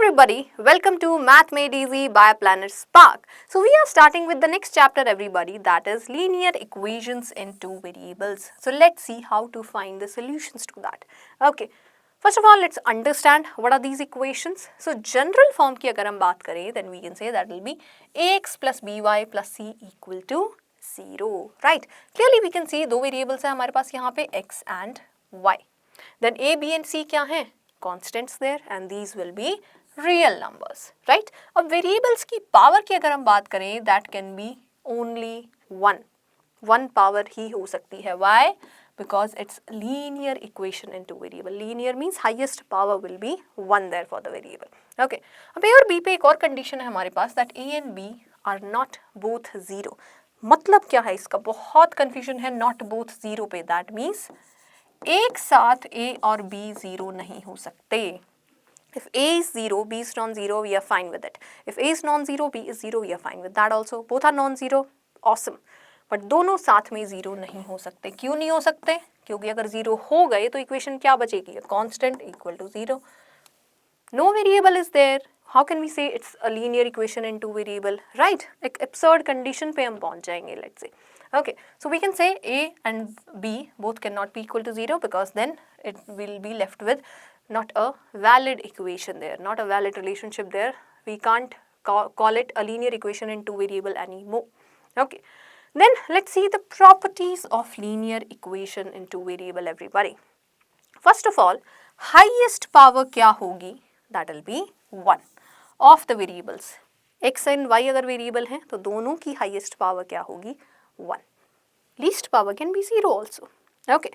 everybody, welcome to Math Made Easy by Planet Spark. So we are starting with the next chapter everybody, that is linear equations in two variables. So let's see how to find the solutions to that. Okay, first of all let's understand what are these equations. So general form की अगर हम बात करें then we can say that will be ax plus by plus c equal to 0, right? Clearly we can see दो variables हैं हमारे पास यहाँ पे x and y. Then a, b and c क्या हैं? Constants there and these will be real numbers, right? अब variables की power की अगर हम बात करें that can be only one power ही हो सकती है. Why? Because it's linear equation into variable. Linear means highest power will be 1 there for the variable. Okay. अब a और b पे एक और condition है हमारे पास that a and b are not both 0. मतलब क्या है इसका? बहुत confusion है not both 0 पे. That means एक साथ a और b 0 नहीं हो सकते. If a is 0, b is non-zero, we are fine with it. If a is non-zero, b is 0, we are fine with that also. Both are non-zero, awesome. But दोनों साथ में 0 नहीं हो सकते. क्यों नहीं हो सकते? क्योंकि अगर 0 हो गए तो इक्वेशन क्या बचेगी? Constant equal to 0. No variable is there. How can we say it's a linear equation in two variable? Right? एक absurd condition पे हम पहुंच जाएंगे, let's say. Okay, so we can say a and b both cannot be equal to 0 because then it will be left with not a valid equation there, not a valid relationship there. We can't call it a linear equation in two variable anymore. Okay, then let's see the properties of linear equation in two variable everybody. First of all, highest power क्या होगी? That will be 1 of the variables. x and y अगर variable हैं तो दोनों की highest power क्या होगी? 1. Least power can be 0 also. Okay.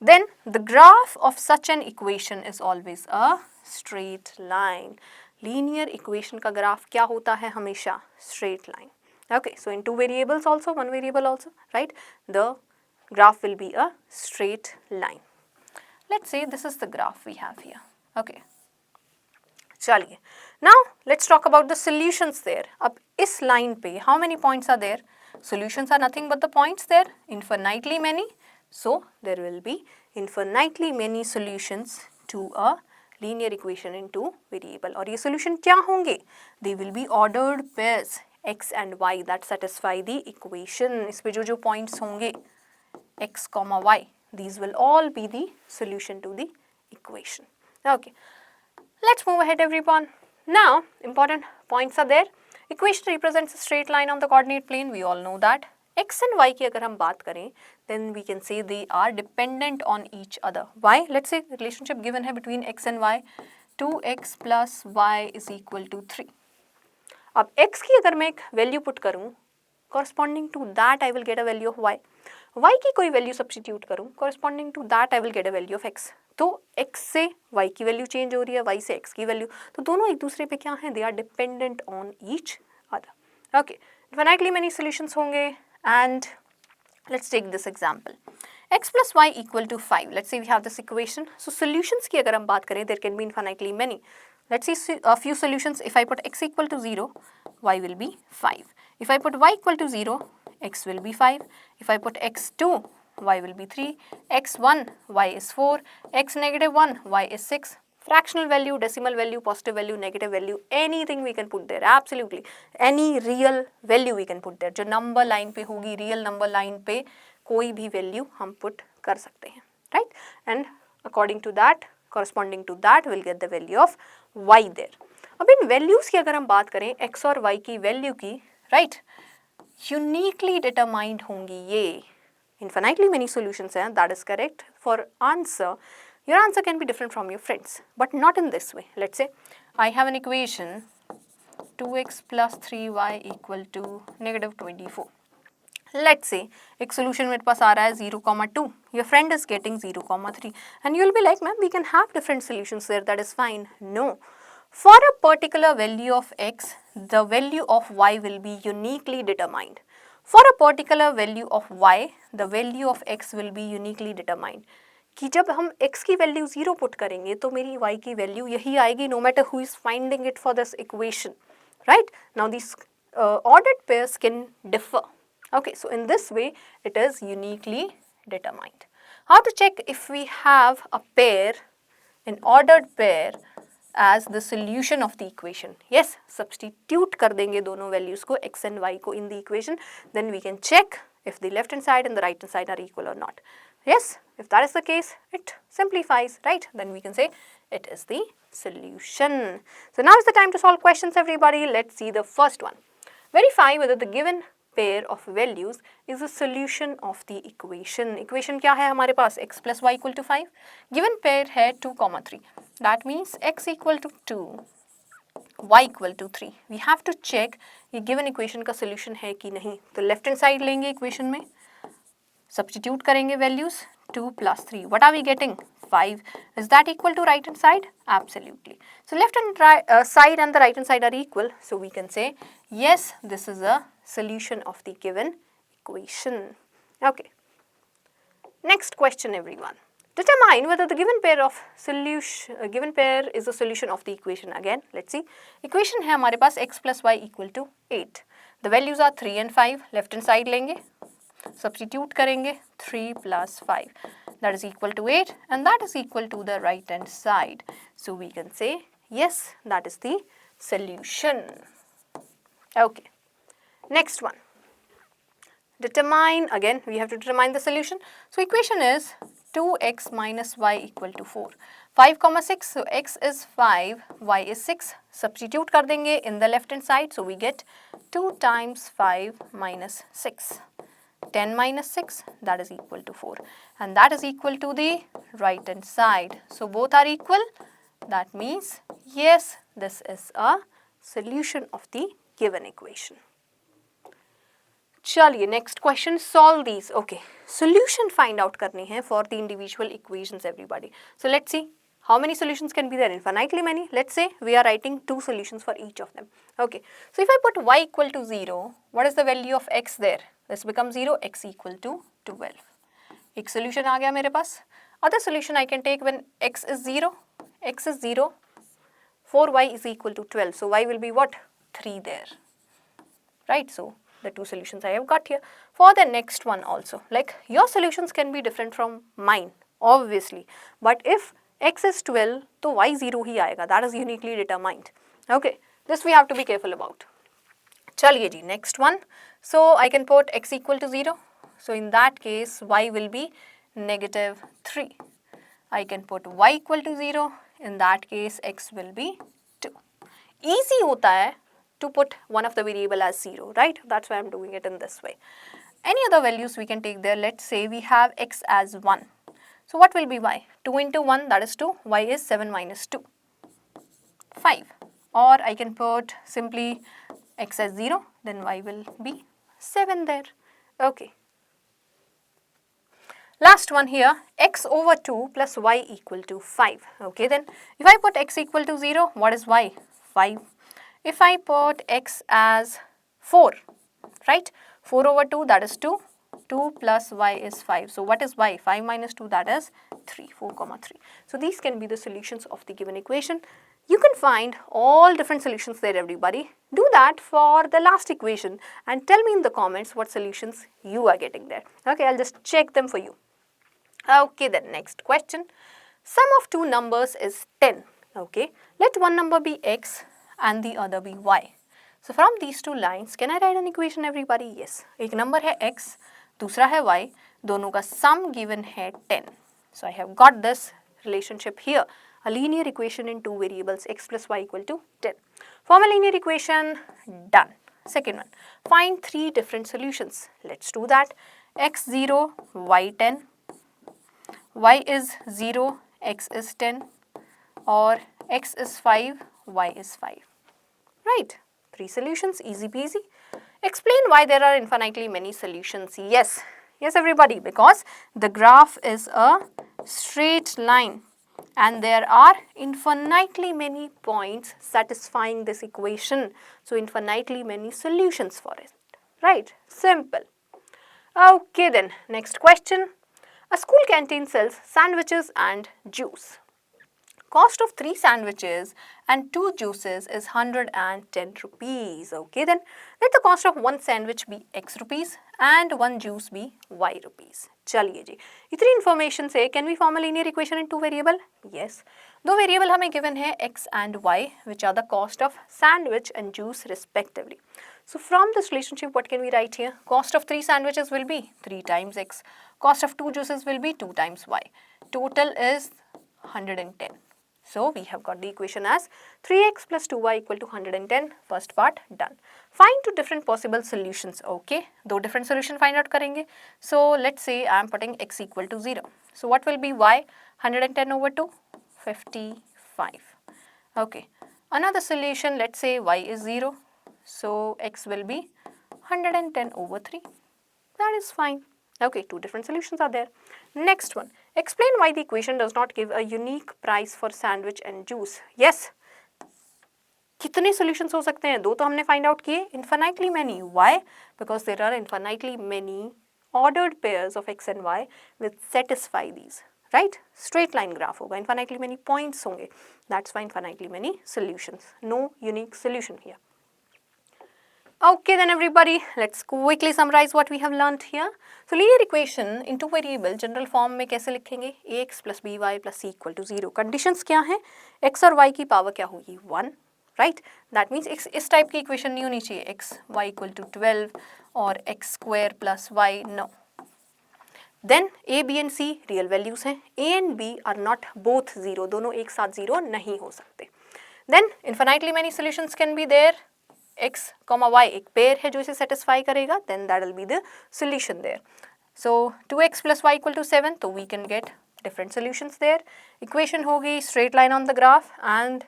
Then the graph of such an equation is always a straight line. Linear equation का graph क्या होता है हमेशा? Straight line. Okay. So in two variables also, one variable also, right? The graph will be a straight line. Let's say this is the graph we have here. Okay. चलिए. Now let's talk about the solutions there. अब इस line पे how many points are there? Solutions are nothing but the points there, infinitely many. So there will be infinitely many solutions to a linear equation in two variable. और ये solution क्या होंगे? They will be ordered pairs x and y that satisfy the equation. इस पे जो points होंगे x, y, these will all be the solution to the equation. Okay, let's move ahead everyone. Now important points are there. Equation represents a straight line on the coordinate plane. We all know that. X and y की अगर हम बात करें, then we can say they are dependent on each other. Why? Let's say the relationship given है between x and y, 2x plus y is equal to 3. अब x की अगर मैं एक value put करूँ, corresponding to that I will get a value of y. y की कोई value substitute करूँ, corresponding to that I will get a value of x. तो x से y की वैल्यू चेंज हो रही है, y से x की वैल्यू, तो दोनों एक दूसरे पे क्या हैं? They are dependent on each other. Okay, infinitely many solutions होंगे and let's take this example. x plus y equal to 5. Let's say we have this equation. So solutions की अगर हम बात करें, there can be infinitely many. Let's see a few solutions. If I put x equal to 0, y will be 5. If I put y equal to 0, x will be 5. If I put x2, y will be 3, x1, y is 4, x negative 1, y is 6. Fractional value, decimal value, positive value, negative value, anything we can put there, absolutely. Any real value we can put there. जो number line पे होगी, real number line पे कोई भी value हम put कर सकते हैं, right? And according to that, corresponding to that, we'll get the value of y there. अब इन values की अगर हम बात करें, x और y की value की, right? Uniquely determined होंगी ये. Infinitely many solutions हैं, that is correct. For answer, your answer can be different from your friends, but not in this way. Let's say I have an equation 2x plus 3y equal to negative 24. Let's say एक solution मेरे पास आ रहा है 0,2. Your friend is getting 0,3 and you'll be like, ma'am, we can have different solutions there, that is fine. No. For a particular value of x, the value of y will be uniquely determined. For a particular value of y, the value of x will be uniquely determined. कि जब हम x की value 0 put करेंगे तो मेरी y की value यही आएगी no matter who is finding it for this equation, right? Now these ordered pairs can differ. Okay, so in this way it is uniquely determined. How to check if we have a pair, an ordered pair as the solution of the equation. Yes, substitute कर देंगे दोनों values को x and y को in the equation, then we can check if the left hand side and the right hand side are equal or not. Yes, if that is the case, it simplifies, right? Then we can say it is the solution. So now is the time to solve questions, everybody. Let's see the first one. Verify whether the given pair of values is a solution of the equation. Equation क्या है हमारे पास? X plus y equal to 5. Given pair है 2, 3. That means x equal to 2, y equal to 3. We have to check ये given equation का solution है कि नहीं. तो left hand side लेंगे equation में, substitute करेंगे values 2 plus 3. What are we getting? 5. Is that equal to right hand side? Absolutely. So left hand side and the right hand side are equal. So we can say yes, this is a solution of the given equation. Okay. Next question, everyone. Determine whether the given pair is a solution of the equation. Again, let's see. Equation है हमारे पास x plus y equal to 8. The values are 3 and 5. Left hand side लेंगे, substitute करेंगे 3 plus 5. That is equal to 8 and that is equal to the right hand side. So we can say yes, that is the solution. Okay. Next one. Determine, again we have to determine the solution. So equation is 2x minus y equal to 4. 5, 6, so x is 5, y is 6. Substitute कर देंगे in the left hand side, so we get 2 times 5 minus 6. 10 minus 6, that is equal to 4. And that is equal to the right hand side. So both are equal. That means yes, this is a solution of the given equation. चलिए next question, solve these. Okay, solution find out करनी है for the individual equations, everybody. So let's see how many solutions can be there. Infinitely many. Let's say we are writing 2 solutions for each of them. Okay, so if I put y equal to 0, what is the value of x there? This becomes 0, x equal to 12. एक solution आ गया मेरे पास. Other solution I can take when x is 0, 4y is equal to 12. So y will be what? 3 there. Right, so the 2 solutions I have got here. For the next one also, like your solutions can be different from mine, obviously. But if x is 12, तो y 0 ही आएगा. That is uniquely determined. Okay, this we have to be careful about. चलिए जी, next one. So I can put x equal to 0. So in that case, y will be negative 3. I can put y equal to 0. In that case, x will be 2. Easy होता है to put one of the variable as 0, right? That's why I'm doing it in this way. Any other values we can take there. Let's say we have x as 1. So what will be y? 2 into 1, that is 2. Y is 7 minus 2. 5. Or I can put simply x as 0, then y will be 7 there. Okay. Last one here, x over 2 plus y equal to 5. Okay, then if I put x equal to 0, what is y? 5. If I put x as 4, right? 4 over 2, that is 2. 2 plus y is 5. So what is y? 5 minus 2, that is 3. 4, 3. So these can be the solutions of the given equation. You can find all different solutions there, everybody. Do that for the last equation and tell me in the comments what solutions you are getting there. Okay, I'll just check them for you. Okay, then next question. Sum of 2 numbers is 10. Okay, let one number be x and the other be y. So from these 2 lines, can I write an equation, everybody? Yes. एक number है x, दूसरा है y, दोनों का sum given है 10. So I have got this relationship here. A linear equation in 2 variables, x plus y equal to 10. Form a linear equation, done. Second one, find 3 different solutions. Let's do that. X 0, y 10, y is 0, x is 10, or x is 5, y is 5. Right, 3 solutions, easy peasy. Explain why there are infinitely many solutions. Yes, everybody, because the graph is a straight line and there are infinitely many points satisfying this equation. So infinitely many solutions for it. Right, simple. Okay then, next question. A school canteen sells sandwiches and juice. Cost of 3 sandwiches and 2 juices is 110 rupees. Okay, then let the cost of 1 sandwich be x rupees and 1 juice be y rupees. चलिए जी, इतनी information से can we form a linear equation in 2 variable? Yes. दो variable हमें given है x and y which are the cost of sandwich and juice respectively. So from this relationship what can we write here? Cost of 3 sandwiches will be 3 times x. Cost of 2 juices will be 2 times y. Total is 110. So we have got the equation as 3x plus 2y equal to 110. First part done. Find two different possible solutions. Okay, दो different solution find out करेंगे. So let's say I am putting x equal to 0. So what will be y? 110 over 2? 55. Okay. Another solution, let's say y is 0. So x will be 110 over 3. That is fine. Okay, two different solutions are there. Next one. Explain why the equation does not give a unique price for sandwich and juice. Yes. कितने solutions हो सकते हैं? दो तो हमने find out किए. Infinitely many. Why? Because there are infinitely many ordered pairs of x and y which satisfy these. Right? Straight line graph होगा. Infinitely many points होंगे. That's why infinitely many solutions. No unique solution here. Okay then everybody, let's quickly summarize what we have learnt here. So linear equation in two variable general form में कैसे लिखेंगे? ax plus by plus c equal to 0. Conditions क्या हैं? x और y की power क्या होगी? 1. Right? That means इस टाइप की equation नहीं होनी चाहिए. x y equal to 12 और x square plus y. No. Then a, b and c real values हैं. a and b are not both 0. दोनों एक साथ 0 नहीं हो सकते. Then infinitely many solutions can be there. x, y एक pair है जो इसे सेटिस्फाई करेगा, then that will be the solution there. So 2x plus y equal to 7, तो we can get different solutions there. Equation होगी straight line on the graph and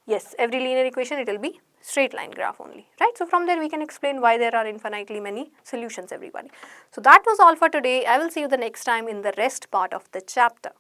yes, every linear equation it will be straight line graph only, right? So from there we can explain why there are infinitely many solutions everybody. So that was all for today. I will see you the next time in the rest part of the chapter.